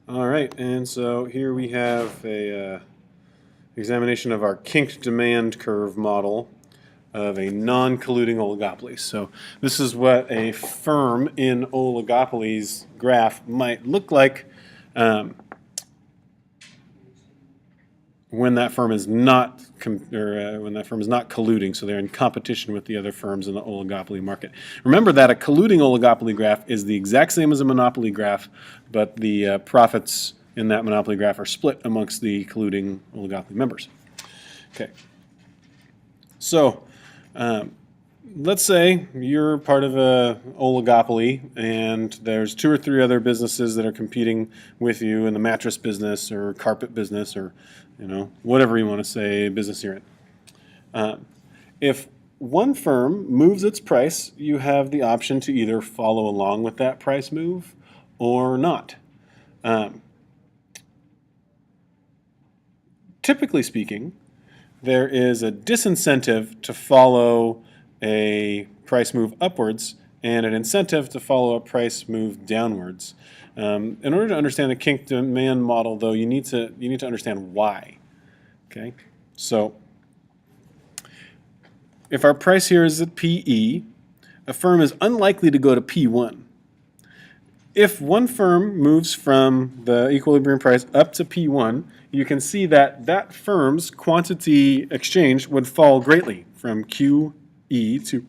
All right, and so here we have a examination of our kinked demand curve model of a non-colluding oligopoly. So this is what a firm in oligopolies graph might look like when that firm is not when that firm is not colluding, so they're in competition with the other firms in the oligopoly market. Remember that a colluding oligopoly graph is the exact same as a monopoly graph, but the profits in that monopoly graph are split amongst the colluding oligopoly members. Okay, so let's say you're part of a oligopoly and there's 2 or 3 other businesses that are competing with you in the mattress business or carpet business or whatever you want to say business you're in. If one firm moves its price, you have the option to either follow along with that price move or not. Typically speaking, there is a disincentive to follow a price move upwards and an incentive to follow a price move downwards. In order to understand the kink demand model, though, you need to understand why. Okay, so if our price here is at PE, a firm is unlikely to go to P1. If one firm moves from the equilibrium price up to P1, you can see that that firm's quantity exchange would fall greatly from QE to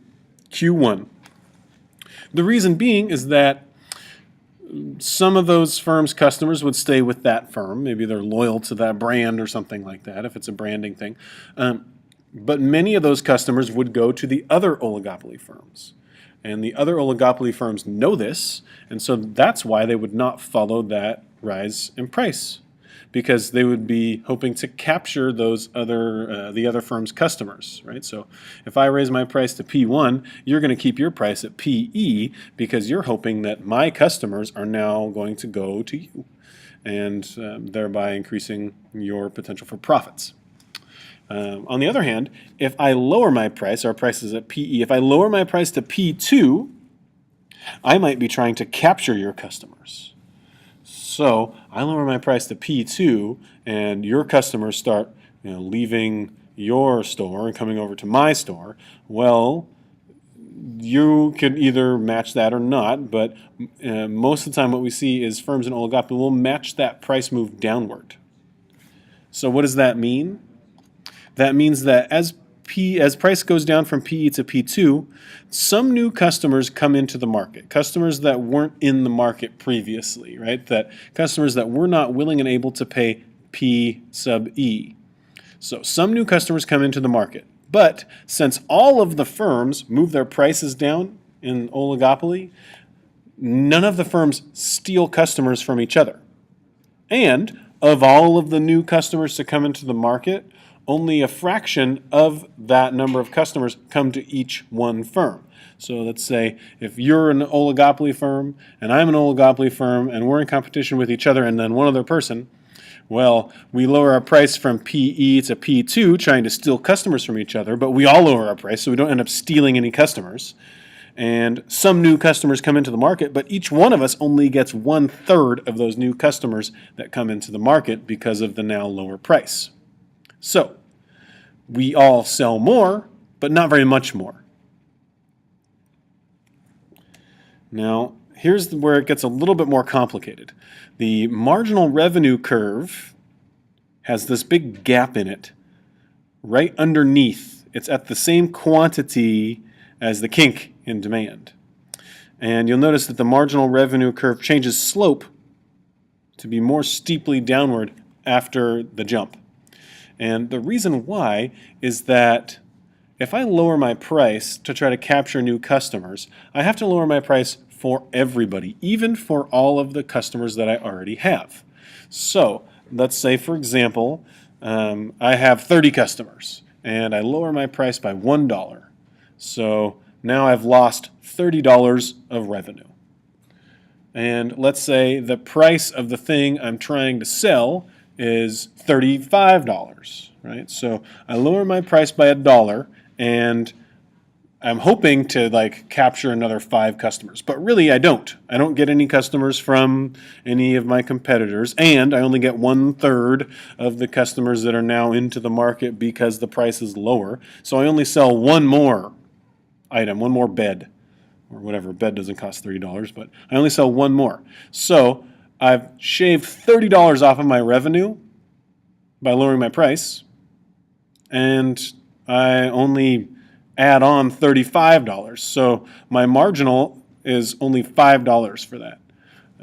Q1. The reason being is that some of those firms' customers would stay with that firm. Maybe they're loyal to that brand or something like that, if it's a branding thing. But many of those customers would go to the other oligopoly firms. And the other oligopoly firms know this, and so that's why they would not follow that rise in price, because they would be hoping to capture those the other firm's customers, right? So if I raise my price to P1, you're going to keep your price at PE because you're hoping that my customers are now going to go to you, and thereby increasing your potential for profits. On the other hand, if I lower my price, our price is at PE, if I lower my price to P2, I might be trying to capture your customers. So I lower my price to P2 and your customers start leaving your store and coming over to my store. Well, you could either match that or not, but most of the time what we see is firms in oligopoly will match that price move downward. So what does that mean? That means that as price goes down from PE to P2, some new customers come into the market, customers that weren't in the market previously, right? That customers that were not willing and able to pay P sub E. So some new customers come into the market. But since all of the firms move their prices down in oligopoly, none of the firms steal customers from each other. And of all of the new customers to come into the market, only a fraction of that number of customers come to each one firm. So let's say if you're an oligopoly firm and I'm an oligopoly firm and we're in competition with each other and then one other person, well, we lower our price from PE to P2 trying to steal customers from each other, but we all lower our price so we don't end up stealing any customers. And some new customers come into the market, but each one of us only gets 1/3 of those new customers that come into the market because of the now lower price. So we all sell more, but not very much more. Now, here's where it gets a little bit more complicated. The marginal revenue curve has this big gap in it right underneath. It's at the same quantity as the kink in demand. And you'll notice that the marginal revenue curve changes slope to be more steeply downward after the jump. And the reason why is that if I lower my price to try to capture new customers, I have to lower my price for everybody, even for all of the customers that I already have. So let's say, for example, I have 30 customers and I lower my price by $1. So now I've lost $30 of revenue. And let's say the price of the thing I'm trying to sell is $35, right? So I lower my price by $1 and I'm hoping to like capture another 5 customers, but really I don't. I don't get any customers from any of my competitors, and I only get 1/3 of the customers that are now into the market because the price is lower. So I only sell one more item, one more bed, or whatever. Bed doesn't cost $30, but I only sell one more. So I've shaved $30 off of my revenue by lowering my price, and I only add on $35. So my marginal is only $5 for that.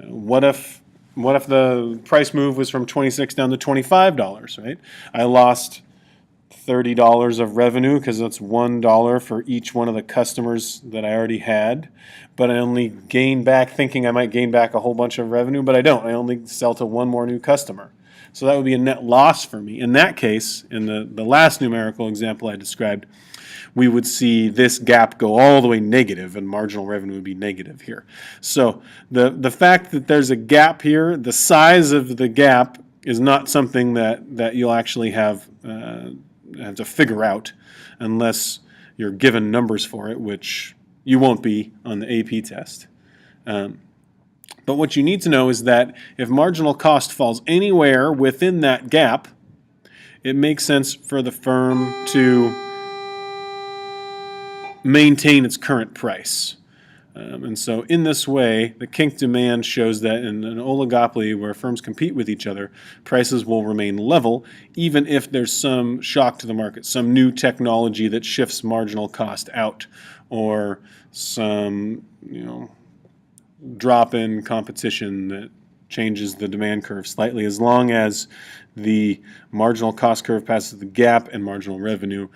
What if the price move was from $26 down to $25, right? I lost $30 of revenue because that's $1 for each one of the customers that I already had, but I only gain back, thinking I might gain back a whole bunch of revenue, but I don't. I only sell to one more new customer. So that would be a net loss for me. In that case, in the last numerical example I described, we would see this gap go all the way negative, and marginal revenue would be negative here. So the fact that there's a gap here, the size of the gap is not something that you'll actually have to figure out unless you're given numbers for it, which you won't be on the AP test. But what you need to know is that if marginal cost falls anywhere within that gap, it makes sense for the firm to maintain its current price. And so in this way, the Kinked demand shows that in an oligopoly where firms compete with each other, prices will remain level even if there's some shock to the market, some new technology that shifts marginal cost out, or some drop in competition that changes the demand curve slightly. As long as the marginal cost curve passes the gap and marginal revenue,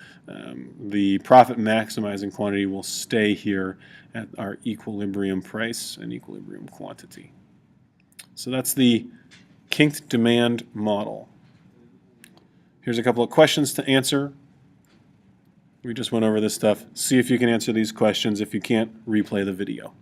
the profit maximizing quantity will stay here at our equilibrium price and equilibrium quantity. So that's the Kinked demand model. Here's a couple of questions to answer. We just went over this stuff. See if you can answer these questions. If you can't, replay the video.